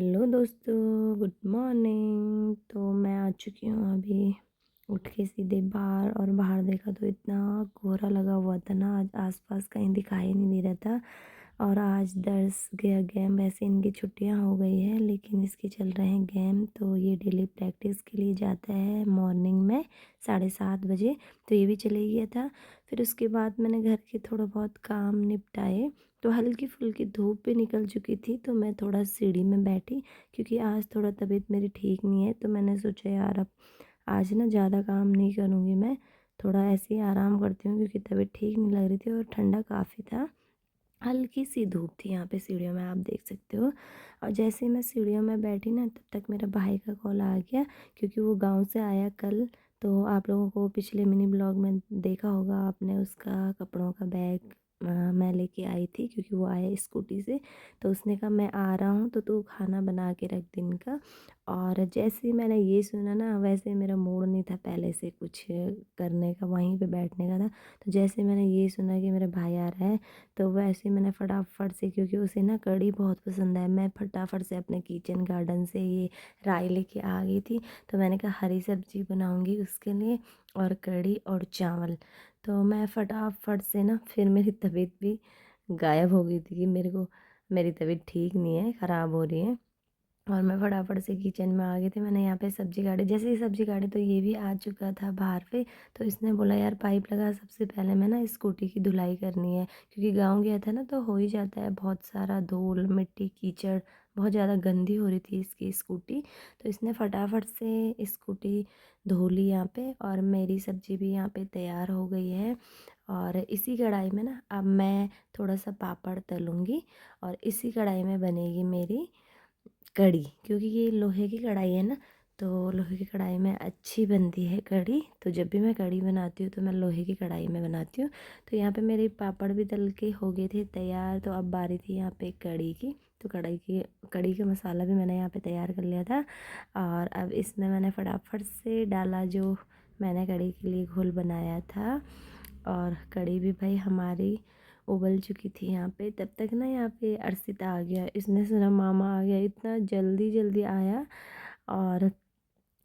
Hello दोस्तों, good morning. तो मैं आ चुकी हूँ अभी। उठ के सीधे बाहर, और बाहर देखा तो इतना कोहरा लगा हुआ था ना, आज आसपास कहीं दिखाई नहीं दे रहा था। और आज दर्स गया गेम, वैसे इनकी छुट्टियां हो गई है लेकिन इसके चल रहे हैं गेम। तो ये डेली प्रैक्टिस के लिए जाता है मॉर्निंग में 7:30 बजे। तो ये भी चले गया था। फिर उसके बाद मैंने घर के थोड़ा बहुत काम निपटाए। तो हल्की फुल्की धूप भी निकल चुकी थी, तो मैं थोड़ा सीढ़ी में बैठी, क्योंकि आज थोड़ा तबीयत मेरी ठीक नहीं है। तो मैंने सोचा यार अब आज ना ज़्यादा काम नहीं करूँगी मैं, थोड़ा ऐसे ही आराम करती हूँ, क्योंकि तबीयत ठीक नहीं लग रही थी और ठंडा काफ़ी था। हल्की सी धूप थी यहाँ पे सीढ़ियों में, आप देख सकते हो। और जैसे ही मैं सीढ़ियों में बैठी ना, तब तक मेरा भाई का कॉल आ गया, क्योंकि वो गांव से आया कल। तो आप लोगों को पिछले मिनी ब्लॉग में देखा होगा आपने, उसका कपड़ों का बैग मैं लेके आई थी, क्योंकि वो आया स्कूटी से। तो उसने कहा मैं आ रहा हूँ, तो तू खाना बना के रख दिन का। और जैसे ही मैंने ये सुना ना, वैसे मेरा मूड नहीं था पहले से कुछ करने का, वहीं पे बैठने का था। तो जैसे मैंने ये सुना कि मेरा भाई आ रहा है, तो वैसे मैंने फटाफट से, क्योंकि उसे ना कढ़ी बहुत पसंद है, मैं फटाफट से अपने किचन गार्डन से ये राई लेके आ गई थी। तो मैंने कहा हरी सब्जी बनाऊंगी उसके लिए, और कढ़ी और चावल। तो मैं फटाफट से ना, फिर मेरी तबीयत भी गायब हो गई थी कि मेरे को मेरी तबीयत ठीक नहीं है, ख़राब हो रही है। और मैं फटाफट से किचन में आ गई थी। मैंने यहाँ पे सब्जी काटी, जैसे ही सब्जी काटी तो ये भी आ चुका था बाहर पे। तो इसने बोला यार पाइप लगा, सबसे पहले मैं ना स्कूटी की धुलाई करनी है, क्योंकि गांव गया था ना, तो हो ही जाता है बहुत सारा धूल मिट्टी कीचड़, बहुत ज़्यादा गंदी हो रही थी इसकी स्कूटी। तो इसने फटाफट से स्कूटी धो ली यहाँ पे, और मेरी सब्जी भी यहाँ पे तैयार हो गई है। और इसी कढ़ाई में ना अब मैं थोड़ा सा पापड़ तलूँगी, और इसी कढ़ाई में बनेगी मेरी कढ़ी, क्योंकि ये लोहे की कढ़ाई है ना। तो लोहे की कढ़ाई में अच्छी बनती है कढ़ी। तो जब भी मैं कढ़ी बनाती हूँ तो मैं लोहे की कढ़ाई में बनाती हूँ। तो यहाँ पे मेरे पापड़ भी तल के हो गए थे तैयार। तो अब बारी थी यहाँ पे कढ़ी की। तो कढ़ी का मसाला भी मैंने यहाँ पे तैयार कर लिया था। और अब इसमें मैंने फटाफट से डाला जो मैंने कढ़ी के लिए घोल बनाया था। और कढ़ी भी भाई हमारी उबल चुकी थी यहाँ पे। तब तक ना यहाँ पे अर्शिता आ गया, इसने सुना मामा आ गया, इतना जल्दी जल्दी आया। और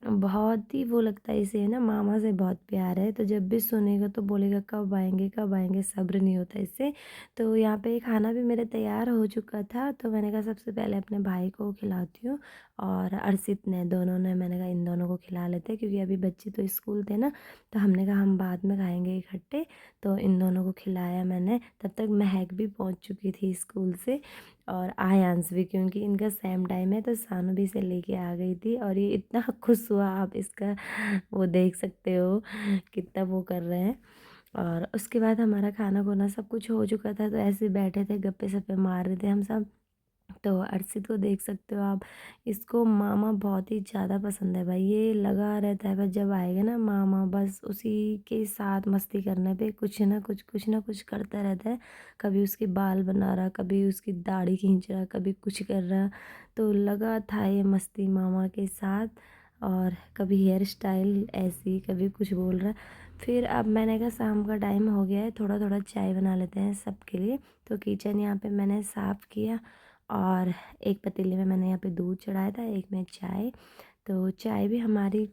बहुत ही वो लगता है इसे, है ना, मामा से बहुत प्यार है। तो जब भी सुनेगा तो बोलेगा कब आएंगे कब आएंगे, सब्र नहीं होता इससे। तो यहाँ पे खाना भी मेरा तैयार हो चुका था। तो मैंने कहा सबसे पहले अपने भाई को खिलाती हूँ, और अर्शित ने, दोनों ने, मैंने कहा इन दोनों को खिला लेते हैं, क्योंकि अभी बच्चे तो स्कूल थे ना। तो हमने कहा हम बाद में खाएंगे इकट्ठे। तो इन दोनों को खिलाया मैंने। तब तक महक भी पहुँच चुकी थी स्कूल से, और आयांश भी, क्योंकि इनका सेम टाइम है। तो सानू भी से लेके आ गई थी, और ये इतना खुश हुआ, आप इसका वो देख सकते हो कितना वो कर रहे हैं। और उसके बाद हमारा खाना खुना सब कुछ हो चुका था। तो ऐसे बैठे थे, गप्पे सप्पे मार रहे थे हम सब। तो अर्शित को देख सकते हो आप, इसको मामा बहुत ही ज़्यादा पसंद है भाई। ये लगा रहता है, बस जब आएगा ना मामा, बस उसी के साथ मस्ती करने पे कुछ ना कुछ करता रहता है। कभी उसके बाल बना रहा, कभी उसकी दाढ़ी खींच रहा, कभी कुछ कर रहा। तो लगा था ये मस्ती मामा के साथ। और कभी हेयर स्टाइल ऐसी, कभी कुछ बोल रहा। फिर अब मैंने कहा शाम का टाइम हो गया है, थोड़ा थोड़ा चाय बना लेते हैं सबके लिए। तो किचन यहाँ पे मैंने साफ़ किया, और एक पतीले में मैंने यहाँ पे दूध चढ़ाया था, एक में चाय। तो चाय भी हमारी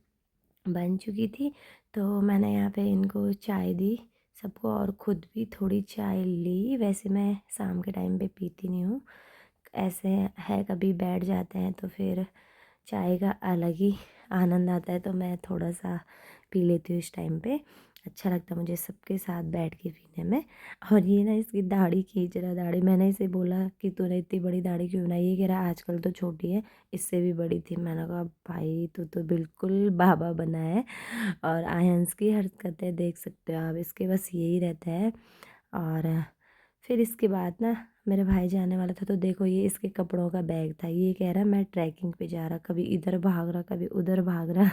बन चुकी थी। तो मैंने यहाँ पे इनको चाय दी सबको, और ख़ुद भी थोड़ी चाय ली। वैसे मैं शाम के टाइम पे पीती नहीं हूँ, ऐसे है कभी बैठ जाते हैं तो फिर चाय का अलग ही आनंद आता है। तो मैं थोड़ा सा पी लेती हूँ इस टाइम पे, अच्छा लगता है मुझे सबके साथ बैठ के पीने में। और ये ना इसकी दाढ़ी खींच रहा, दाढ़ी, मैंने इसे बोला कि तूने इतनी बड़ी दाढ़ी क्यों बनाई, ये कह रहा आजकल तो छोटी है, इससे भी बड़ी थी। मैंने कहा भाई तू तो बिल्कुल बाबा बना है। और आयंस की हरकतें देख सकते हो आप, इसके बस यही रहता है। और फिर इसके बाद ना मेरे भाई जाने वाला था। तो देखो ये इसके कपड़ों का बैग था, ये कह रहा मैं ट्रैकिंग पे जा रहा, कभी इधर भाग रहा कभी उधर भाग रहा।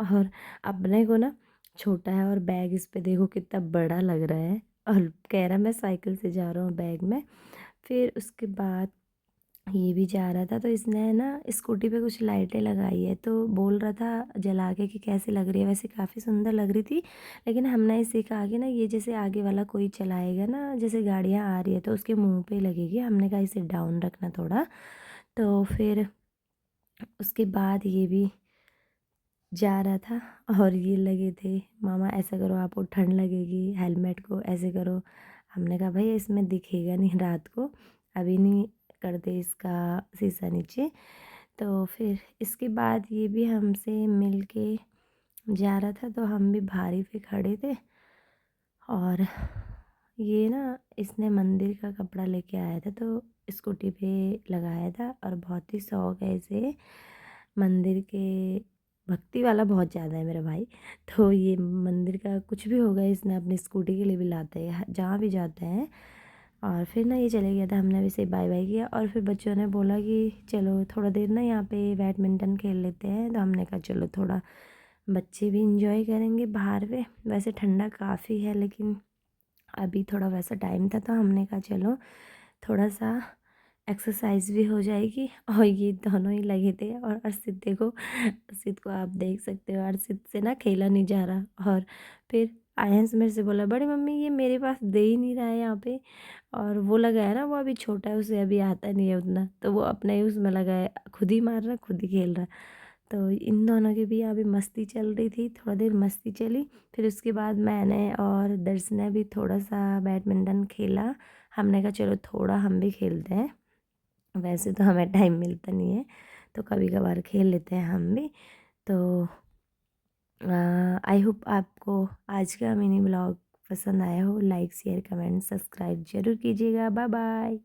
और अपने को ना छोटा है, और बैग इस पे देखो कितना बड़ा लग रहा है, और कह रहा मैं साइकिल से जा रहा हूँ बैग में। फिर उसके बाद ये भी जा रहा था। तो इसने ना स्कूटी पे कुछ लाइटें लगाई है, तो बोल रहा था जला के कि कैसी लग रही है, वैसे काफ़ी सुंदर लग रही थी। लेकिन हमने इसे कहा कि ना ये जैसे आगे वाला कोई चलाएगा ना, जैसे गाड़ियाँ आ रही है तो उसके मुंह पे लगेगी, हमने कहा इसे डाउन रखना थोड़ा। तो फिर उसके बाद ये भी जा रहा था और ये लगे थे, मामा ऐसा करो आपको ठंड लगेगी, हेलमेट को ऐसे करो। हमने कहा भाई इसमें दिखेगा नहीं रात को, अभी नहीं करते इसका शीशा नीचे। तो फिर इसके बाद ये भी हमसे मिल के जा रहा था, तो हम भी भारी पे खड़े थे। और ये ना इसने मंदिर का कपड़ा लेके आया था, तो स्कूटी पे लगाया था और बहुत ही शौक है इसे मंदिर के, भक्ति वाला बहुत ज़्यादा है मेरा भाई। तो ये मंदिर का कुछ भी होगा इसने अपनी स्कूटी के लिए भी लाता है जहाँ भी जाते हैं। और फिर ना ये चले गया था, हमने भी से बाय बाय किया और फिर बच्चों ने बोला कि चलो थोड़ा देर ना यहाँ पे बैडमिंटन खेल लेते हैं, तो हमने कहा चलो थोड़ा बच्चे भी इंजॉय करेंगे बाहर पे। वैसे ठंडा काफ़ी है लेकिन अभी थोड़ा वैसा टाइम था, तो हमने कहा चलो थोड़ा सा एक्सरसाइज भी हो जाएगी। और ये दोनों ही लगे थे और अर्शित देखो, अर्शित को आप देख सकते हो, अर्शित से ना खेला नहीं जा रहा। और फिर आयंस मेरे से बोला बड़ी मम्मी ये मेरे पास दे ही नहीं रहा है यहाँ पे। और वो लगा है ना, वो अभी छोटा है, उसे अभी आता नहीं है उतना, तो वो अपना ही उसमें लगा है, खुद ही मार रहा खुद ही खेल रहा। तो इन दोनों की भी अभी मस्ती चल रही थी, थोड़ा देर मस्ती चली। फिर उसके बाद मैंने और दर्श ने भी थोड़ा सा बैडमिंटन खेला। हमने कहा चलो थोड़ा हम भी खेलते हैं, वैसे तो हमें टाइम मिलता नहीं है, तो कभी कभार खेल लेते हैं हम भी। तो आई होप आपको आज का मिनी ब्लॉग पसंद आया हो। लाइक शेयर कमेंट सब्सक्राइब जरूर कीजिएगा। Bye bye.